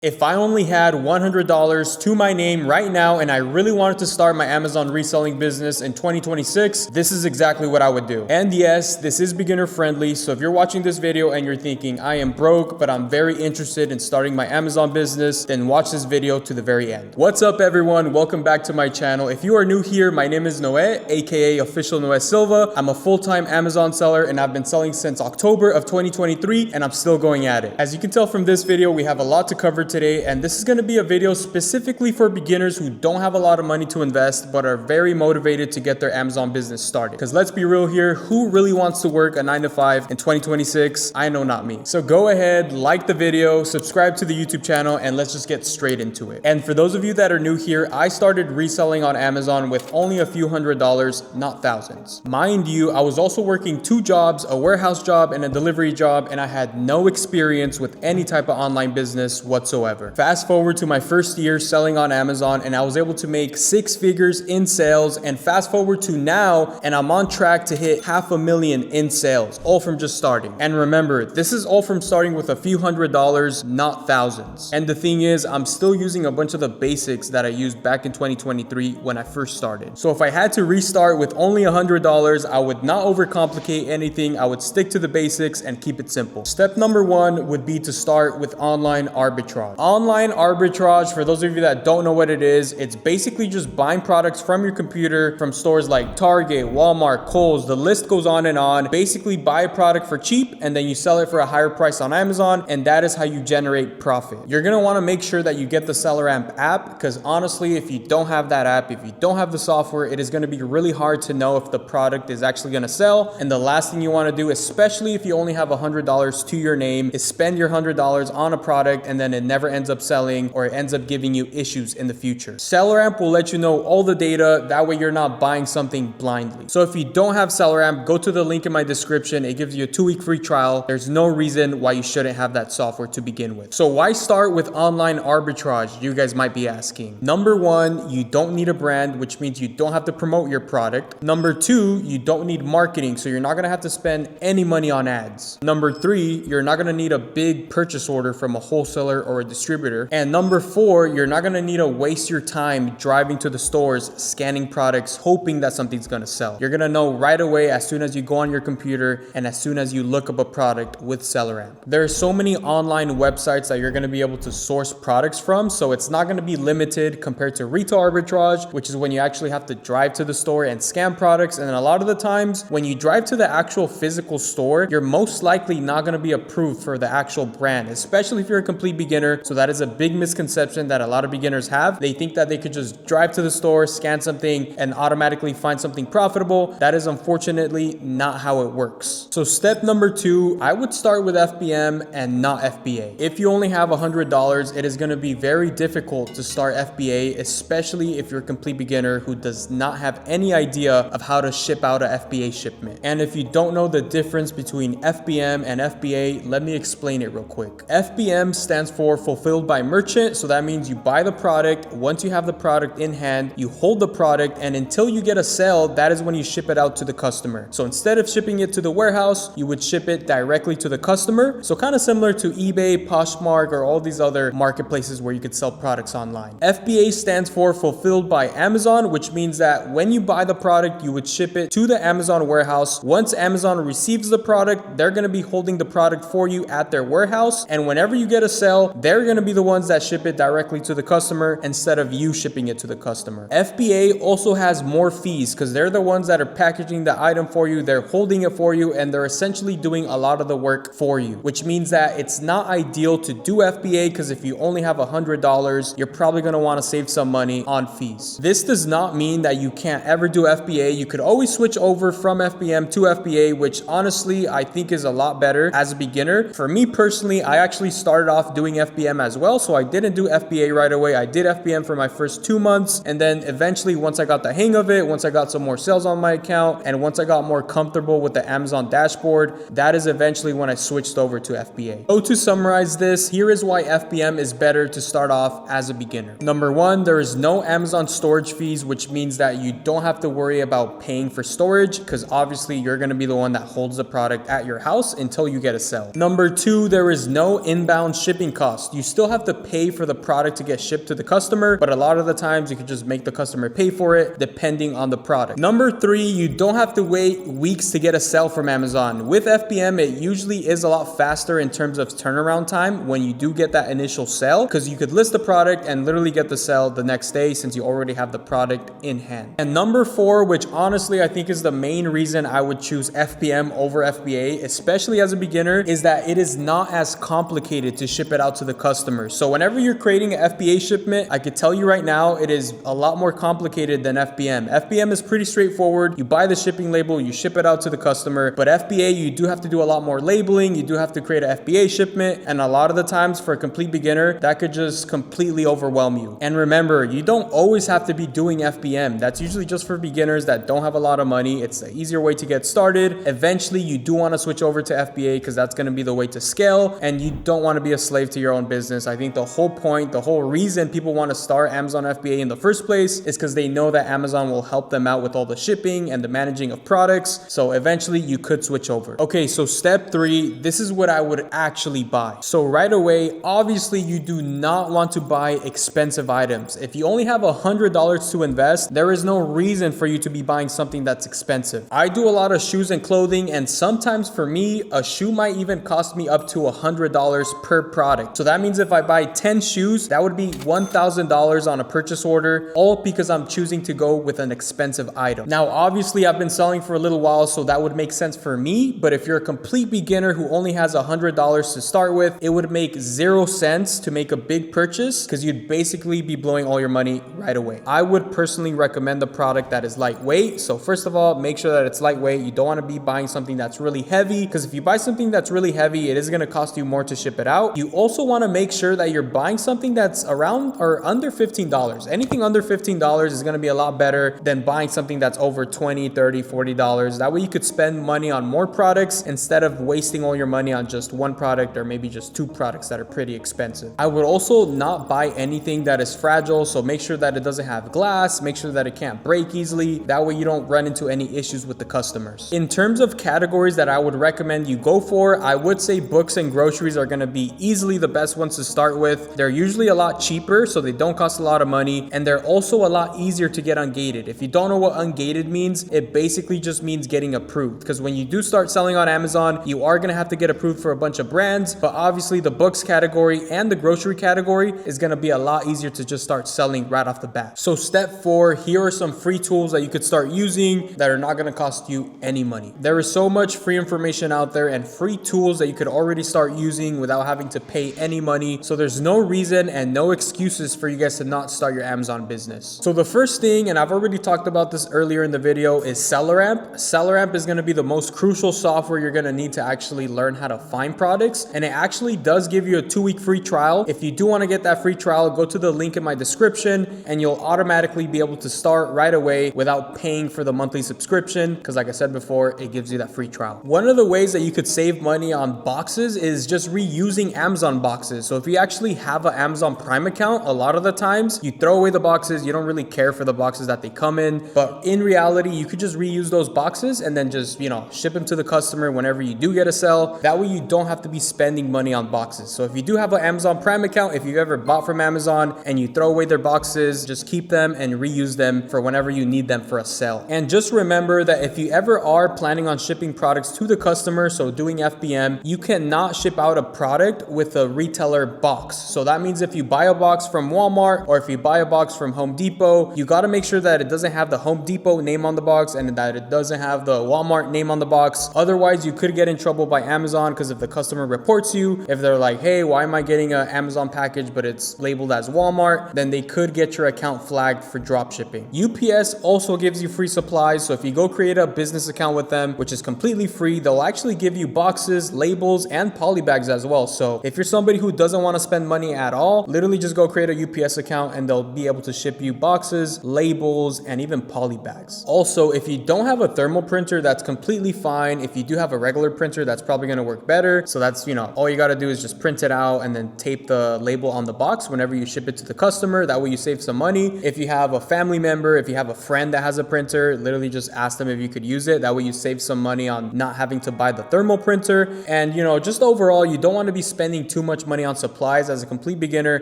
If I only had $100 to my name right now and I really wanted to start my Amazon reselling business in 2026, this is exactly what I would do. And yes, this is beginner friendly, so if you're watching this video and you're thinking, I am broke, but I'm very interested in starting my Amazon business, then watch this video to the very end. What's up everyone? Welcome back to my channel. If you are new here, my name is Noe, aka Official Noe Silva. I'm a full-time Amazon seller and I've been selling since October of 2023 and I'm still going at it. As you can tell from this video, we have a lot to cover today, and this is going to be a video specifically for beginners who don't have a lot of money to invest but are very motivated to get their Amazon business started. Because let's be real here, who really wants to work a 9-to-5 in 2026? I know not me. So go ahead, like the video, subscribe to the YouTube channel, and let's just get straight into it. And for those of you that are new here, I started reselling on Amazon with only a few $100s, not thousands. Mind you, I was also working 2 jobs, a warehouse job and a delivery job, and I had no experience with any type of online business whatsoever. Fast forward to my first year selling on Amazon and I was able to make 6 figures in sales, and fast forward to now and I'm on track to hit $500,000 in sales, all from just starting. And remember, this is all from starting with a few $100s, not thousands. And the thing is, I'm still using a bunch of the basics that I used back in 2023 when I first started. So if I had to restart with only $100, I would not overcomplicate anything. I would stick to the basics and keep it simple. Step number 1 would be to start with online arbitrage. Online arbitrage, for those of you that don't know what it is, it's basically just buying products from your computer from stores like Target, Walmart, Kohl's, the list goes on and on. Basically buy a product for cheap and then you sell it for a higher price on Amazon, and that is how you generate profit. You're gonna wanna make sure that you get the SellerAmp app, because honestly, if you don't have that app, if you don't have the software, it is gonna be really hard to know if the product is actually gonna sell. And the last thing you wanna do, especially if you only have $100 to your name, is spend your $100 on a product and then it never ends up selling, or it ends up giving you issues in the future. SellerAmp will let you know all the data, that way you're not buying something blindly. So if you don't have SellerAmp, go to the link in my description. It gives you a 2-week free trial. There's no reason why you shouldn't have that software to begin with. So why start with online arbitrage, you guys might be asking. Number 1, you don't need a brand, which means you don't have to promote your product. Number 2, you don't need marketing, so you're not gonna have to spend any money on ads. Number 3, you're not gonna need a big purchase order from a wholesaler or a distributor. And number 4, you're not gonna need to waste your time driving to the stores, scanning products, hoping that something's gonna sell. You're gonna know right away as soon as you go on your computer and as soon as you look up a product with SellerAmp. There are so many online websites that you're gonna be able to source products from, so it's not gonna be limited compared to retail arbitrage, which is when you actually have to drive to the store and scan products. And then a lot of the times when you drive to the actual physical store, you're most likely not gonna be approved for the actual brand, especially if you're a complete beginner. So that is a big misconception that a lot of beginners have. They think that they could just drive to the store, scan something, and automatically find something profitable. That is unfortunately not how it works. So step number 2, I would start with FBM and not FBA. If you only have $100, it is going to be very difficult to start FBA, especially if you're a complete beginner who does not have any idea of how to ship out a FBA shipment. And if you don't know the difference between FBM and FBA, let me explain it real quick. FBM stands for fulfilled by merchant, so that means you buy the product. Once you have the product in hand, you hold the product, and until you get a sale, that is when you ship it out to the customer. So instead of shipping it to the warehouse, you would ship it directly to the customer. So kind of similar to eBay, Poshmark, or all these other marketplaces where you could sell products online. FBA stands for fulfilled by Amazon, which means that when you buy the product, you would ship it to the Amazon warehouse. Once Amazon receives the product, they're going to be holding the product for you at their warehouse. And whenever you get a sale, they're going to be the ones that ship it directly to the customer instead of you shipping it to the customer. FBA also has more fees because they're the ones that are packaging the item for you, they're holding it for you, and they're essentially doing a lot of the work for you, which means that it's not ideal to do FBA, because if you only have $100, you're probably going to want to save some money on fees. This does not mean that you can't ever do FBA. You could always switch over from FBM to FBA, which honestly I think is a lot better as a beginner. For me personally, I actually started off doing FBM as well, so I didn't do FBA right away. I did FBM for my first 2 months, and then eventually once I got the hang of it, once I got some more sales on my account, and once I got more comfortable with the Amazon dashboard, that is eventually when I switched over to FBA. So to summarize this, here is why FBM is better to start off as a beginner. Number 1, there is no Amazon storage fees, which means that you don't have to worry about paying for storage, because obviously you're going to be the one that holds the product at your house until you get a sale. Number 2, there is no inbound shipping cost. cost. You still have to pay for the product to get shipped to the customer, but a lot of the times you can just make the customer pay for it depending on the product. Number 3, you don't have to wait weeks to get a sale from Amazon. With FBM, it usually is a lot faster in terms of turnaround time when you do get that initial sale, because you could list the product and literally get the sale the next day since you already have the product in hand. And number 4, which honestly I think is the main reason I would choose FBM over FBA, especially as a beginner, is that it is not as complicated to ship it out to the customer. So whenever you're creating an FBA shipment, I could tell you right now, it is a lot more complicated than FBM. FBM is pretty straightforward. You buy the shipping label, you ship it out to the customer, but FBA, you do have to do a lot more labeling. You do have to create an FBA shipment. And a lot of the times for a complete beginner, that could just completely overwhelm you. And remember, you don't always have to be doing FBM. That's usually just for beginners that don't have a lot of money. It's an easier way to get started. Eventually, you do want to switch over to FBA because that's going to be the way to scale, and you don't want to be a slave to your own business. I think the whole point, the whole reason people want to start Amazon FBA in the first place is because they know that Amazon will help them out with all the shipping and the managing of products. So eventually you could switch over. Okay, so step 3, this is what I would actually buy. So right away, obviously you do not want to buy expensive items. If you only have $100 to invest, there is no reason for you to be buying something that's expensive. I do a lot of shoes and clothing, and sometimes for me, a shoe might even cost me up to $100 per product. So that means if I buy 10 shoes, that would be $1,000 on a purchase order, all because I'm choosing to go with an expensive item. Now, obviously I've been selling for a little while, so that would make sense for me, but if you're a complete beginner who only has $100 to start with, it would make 0 sense to make a big purchase because you'd basically be blowing all your money right away. I would personally recommend the product that is lightweight. So first of all, make sure that it's lightweight. You don't want to be buying something that's really heavy, because if you buy something that's really heavy, it is going to cost you more to ship it out. You also want to make sure that you're buying something that's around or under $15. Anything under $15 is going to be a lot better than buying something that's over $20, $30, $40. That way you could spend money on more products instead of wasting all your money on just one product or maybe just 2 products that are pretty expensive. I would also not buy anything that is fragile, so make sure that it doesn't have glass, make sure that it can't break easily. That way you don't run into any issues with the customers. In terms of categories that I would recommend you go for, I would say books and groceries are going to be easily the best ones to start with. They're usually a lot cheaper, so they don't cost a lot of money, and they're also a lot easier to get ungated. If you don't know what ungated means, it basically just means getting approved, because when you do start selling on Amazon, you are going to have to get approved for a bunch of brands, but obviously the books category and the grocery category is going to be a lot easier to just start selling right off the bat. So step 4, here are some free tools that you could start using that are not going to cost you any money. There is so much free information out there and free tools that you could already start using without having to pay any money. So there's no reason and no excuses for you guys to not start your Amazon business. So the first thing, and I've already talked about this earlier in the video, is SellerAmp. SellerAmp is going to be the most crucial software you're going to need to actually learn how to find products, and it actually does give you a 2-week free trial. If you do want to get that free trial, go to the link in my description and you'll automatically be able to start right away without paying for the monthly subscription, because like I said before, it gives you that free trial. One of the ways that you could save money on boxes is just reusing Amazon boxes. So if you actually have an Amazon Prime account, a lot of the times you throw away the boxes, you don't really care for the boxes that they come in, but in reality, you could just reuse those boxes and then just, ship them to the customer whenever you do get a sale. That way you don't have to be spending money on boxes. So if you do have an Amazon Prime account, if you've ever bought from Amazon and you throw away their boxes, just keep them and reuse them for whenever you need them for a sale. And just remember that if you ever are planning on shipping products to the customer, so doing FBM, you cannot ship out a product with a retailer box. So that means if you buy a box from Walmart or if you buy a box from Home Depot, you got to make sure that it doesn't have the Home Depot name on the box and that it doesn't have the Walmart name on the box. Otherwise, you could get in trouble by Amazon, because if the customer reports you, if they're like, hey, why am I getting an Amazon package but it's labeled as Walmart, then they could get your account flagged for drop shipping. UPS also gives you free supplies. So if you go create a business account with them, which is completely free, they'll actually give you boxes, labels, and poly bags as well. So if you're somebody who doesn't want to spend money at all, literally just go create a UPS account and they'll be able to ship you boxes, labels, and even poly bags. Also, if you don't have a thermal printer, that's completely fine. If you do have a regular printer, that's probably going to work better. So that's, all you got to do is just print it out and then tape the label on the box whenever you ship it to the customer. That way you save some money. If you have a family member, if you have a friend that has a printer, literally just ask them if you could use it. That way you save some money on not having to buy the thermal printer. And, just overall, you don't want to be spending too much money money on supplies as a complete beginner,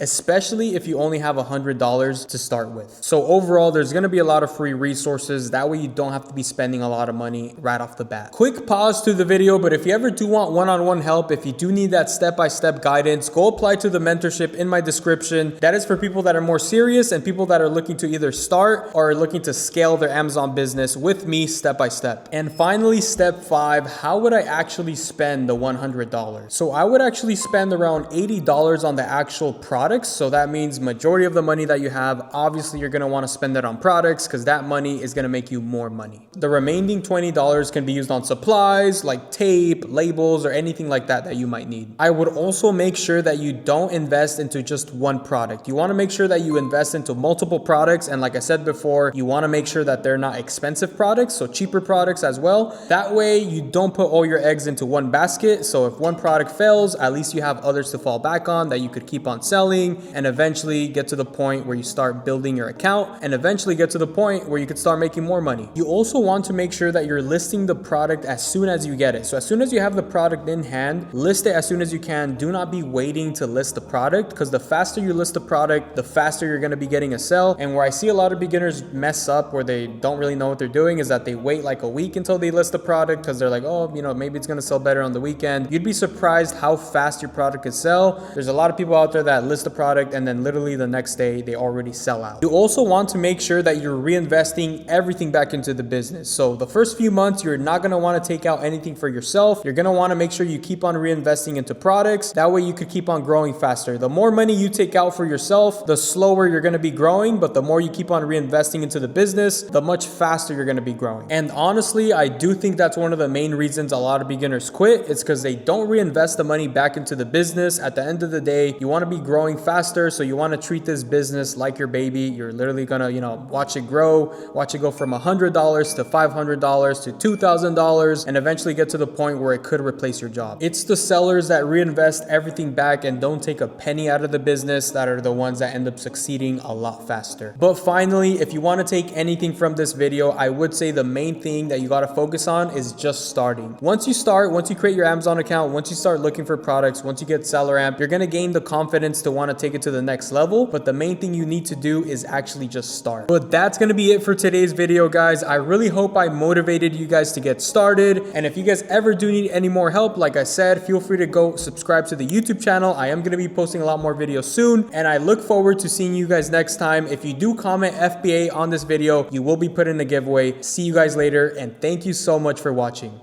especially if you only have $100 to start with. So overall, there's going to be a lot of free resources. That way you don't have to be spending a lot of money right off the bat. Quick pause to the video, but if you ever do want one-on-one help, if you do need that step-by-step guidance, go apply to the mentorship in my description. That is for people that are more serious and people that are looking to either start or are looking to scale their Amazon business with me step by step. And finally, step 5, how would I actually spend the $100? So I would actually spend around $80 on the actual products. So that means majority of the money that you have, obviously you're going to want to spend it on products because that money is going to make you more money. The remaining $20 can be used on supplies like tape, labels, or anything like that you might need. I would also make sure that you don't invest into just one product. You want to make sure that you invest into multiple products. And like I said before, you want to make sure that they're not expensive products, so cheaper products as well. That way you don't put all your eggs into one basket. So if one product fails, at least you have others to fall back on that you could keep on selling and eventually get to the point where you start building your account and eventually get to the point where you could start making more money. You also want to make sure that you're listing the product as soon as you get it. So as soon as you have the product in hand, list it as soon as you can. Do not be waiting to list the product, because the faster you list the product, the faster you're going to be getting a sell. And where I see a lot of beginners mess up, where they don't really know what they're doing, is that they wait like a week until they list the product because they're like, oh, maybe it's going to sell better on the weekend. You'd be surprised how fast your product could sell. There's a lot of people out there that list the product and then literally the next day they already sell out. You also want to make sure that you're reinvesting everything back into the business. So the first few months, you're not going to want to take out anything for yourself. You're going to want to make sure you keep on reinvesting into products. That way you could keep on growing faster. The more money you take out for yourself, the slower you're going to be growing, but the more you keep on reinvesting into the business, the much faster you're going to be growing. And honestly, I do think that's one of the main reasons a lot of beginners quit. It's because they don't reinvest the money back into the business. At the end of the day, you want to be growing faster, so you want to treat this business like your baby. You're literally going to, watch it grow, watch it go from $100 to $500 to $2,000, and eventually get to the point where it could replace your job. It's the sellers that reinvest everything back and don't take a penny out of the business that are the ones that end up succeeding a lot faster. But finally, if you want to take anything from this video, I would say the main thing that you got to focus on is just starting. Once you create your Amazon account, once you start looking for products, once you get Seller Amp, you're going to gain the confidence to want to take it to the next level. But the main thing you need to do is actually just start. But that's going to be it for today's video, guys. I really hope I motivated you guys to get started. And if you guys ever do need any more help, like I said, feel free to go subscribe to the YouTube channel. I am going to be posting a lot more videos soon, and I look forward to seeing you guys next time. If you do comment FBA on this video, you will be put in a giveaway. See you guys later, and thank you so much for watching.